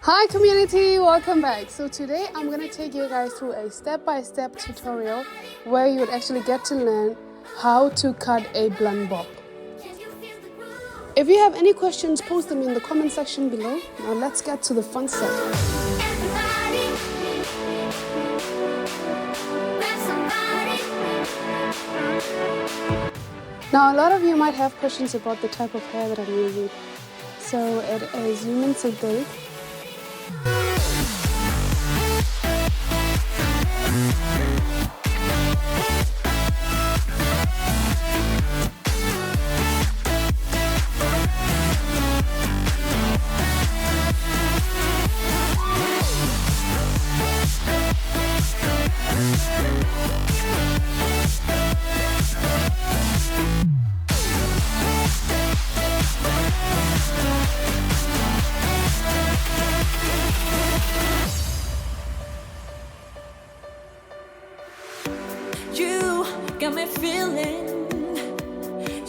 Hi community, welcome back. So today I'm going to take you guys through a step-by-step tutorial where you would actually get to learn how to cut a blonde bob. If you have any questions, post them in the comment section below. Now let's get to the fun stuff. Now a lot of you might have questions about the type of hair that I'm using. So it is human synthetic.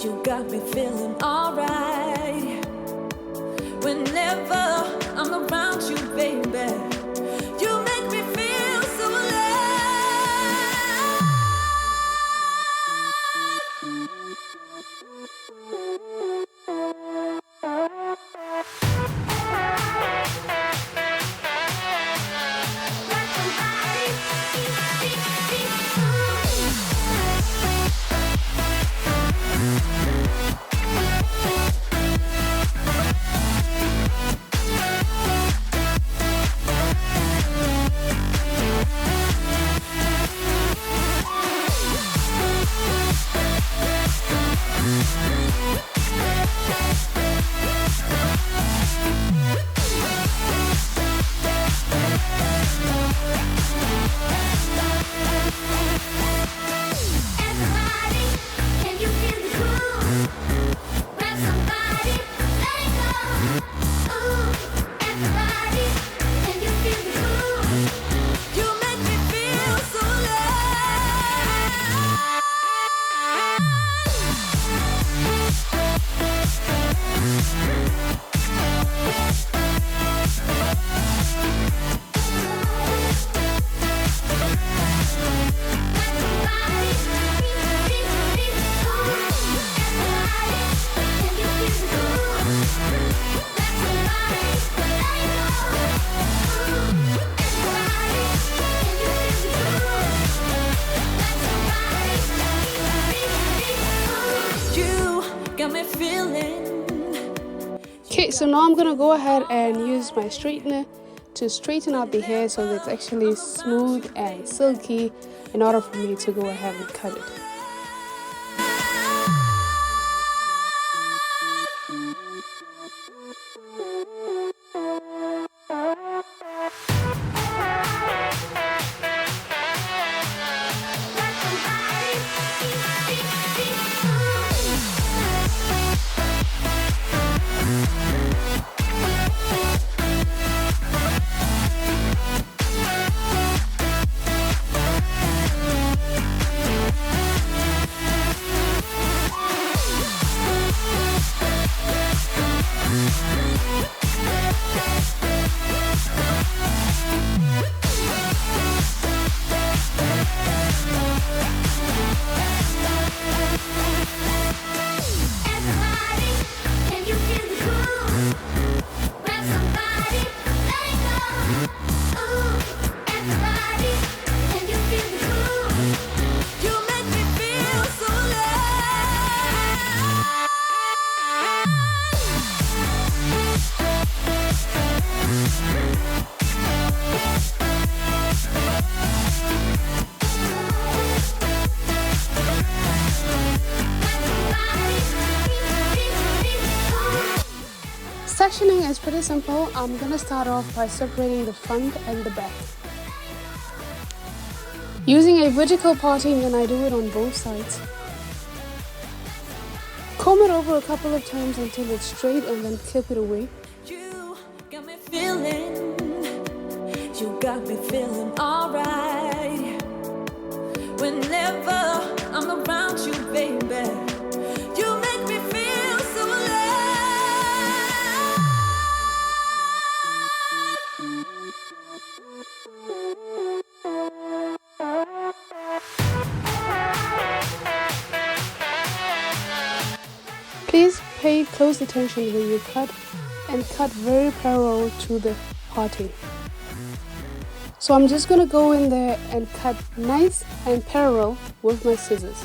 You got me feeling alright. Whenever I'm around you, baby, you make me feel so Okay, so now I'm going to go ahead and use my straightener to straighten out the hair so that it's actually smooth and silky in order for me to go ahead and cut it. Sectioning is pretty simple. I'm going to start off by separating the front and the back. Using a vertical parting, then I do it on both sides. Comb it over a couple of times until it's straight and then clip it away. You got me feeling alright. Whenever I'm around you, baby, you make me feel so alive. close attention when you cut, and cut very parallel to the parting. So I'm just gonna go in there and cut nice and parallel with my scissors.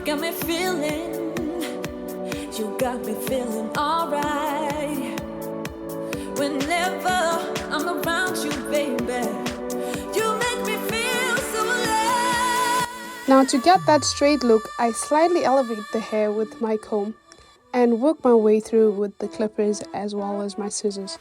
Got me feeling, you got me feeling alright. Whenever I'm around you, baby, you make me feel so alive. Now to get that straight look, I slightly elevate the hair with my comb and work my way through with the clippers as well as my scissors.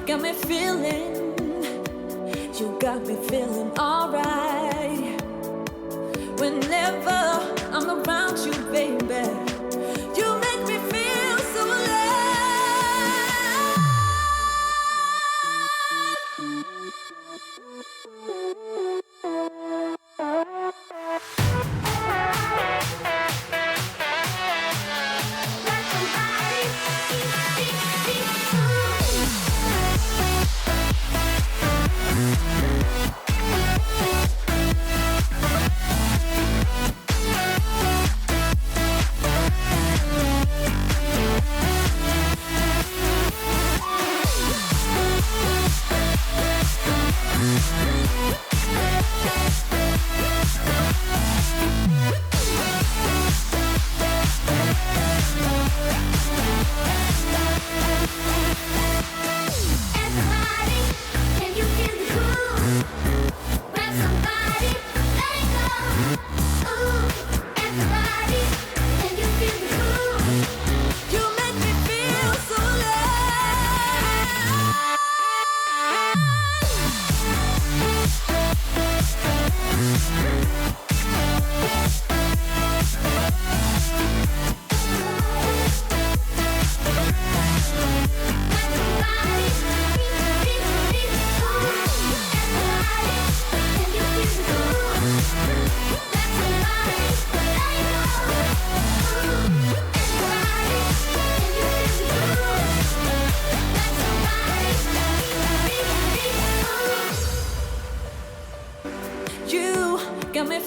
Got me feeling, you got me feeling alright. Whenever I'm around you, baby, you make me feel so alive.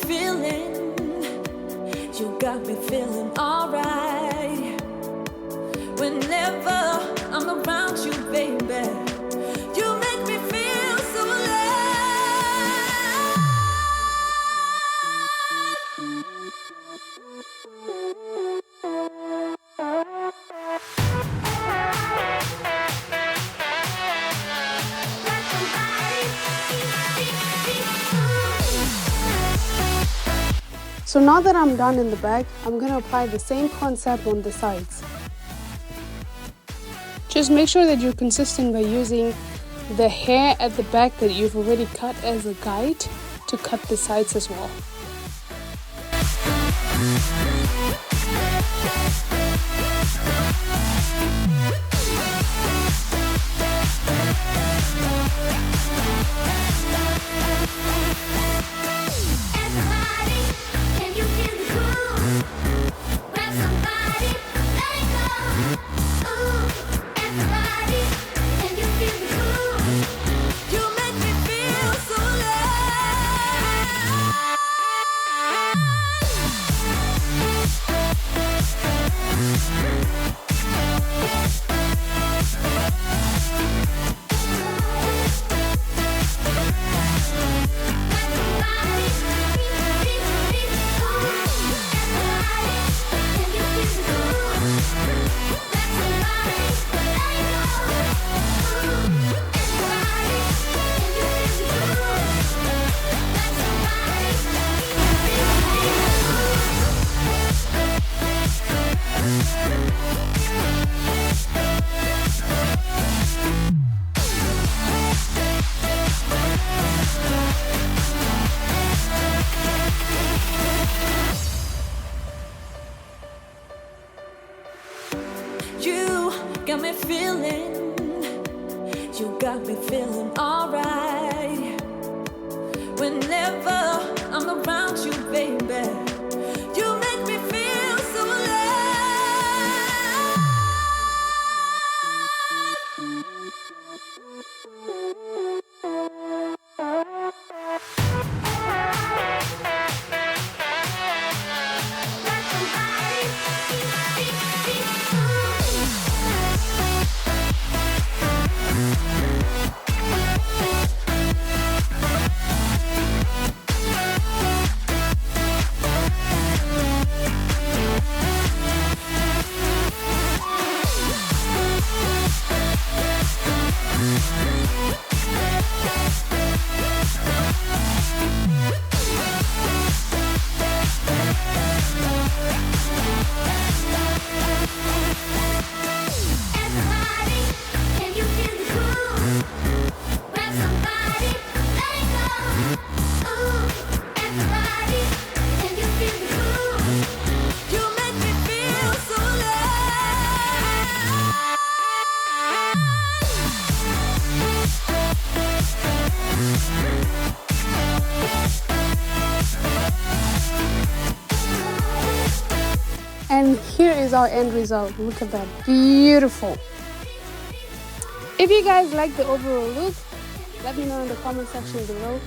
feeling. You got me feeling alright. Whenever I'm around you, baby, you make me feel so alive. So now that I'm done in the back, I'm going to apply the same concept on the sides. Just make sure that you're consistent by using the hair at the back that you've already cut as a guide to cut the sides as well. You got me feeling, you got me feeling alright. Whenever I'm around you, baby, you make me feel so alive. And here is our end result. Look at that, beautiful. If you guys like the overall look, let me know in the comment section below.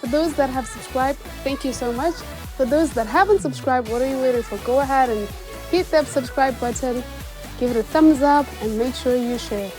For those that have subscribed, thank you so much. For those that haven't subscribed, what are you waiting for? Go ahead and hit that subscribe button, give it a thumbs up, and make sure you share.